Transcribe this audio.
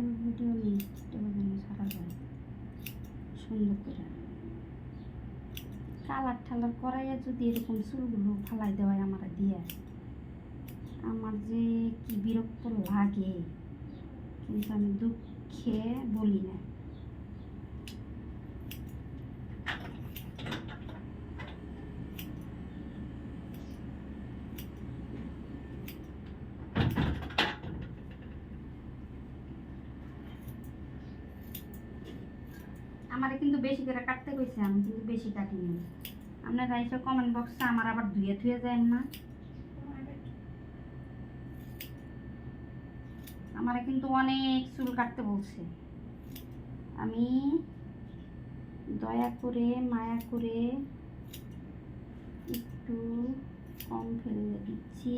Full video নেই, ছাড়া যায় সুন্দর করে কালার ঠালার করাইয়া যদি এরকম চুলগুলো ফালাই দেওয়ায় আমার দিয়ে, আমার যে কি বিরক্ত লাগে, কিন্তু আমি দুঃখে বলি না। আমার কিন্তু বেশি করে কাটতে কইছে, আমি কিন্তু বেশি কাটিনি। আপনারা এসে কমেন্ট বক্সে আমার আবার ধুয়ে ধুয়ে যায় না। আমার কিন্তু অনেক চুল কাটতে বলছে, আমি দয়া করে মায়া করে একটু কম ফেলে দিচ্ছি।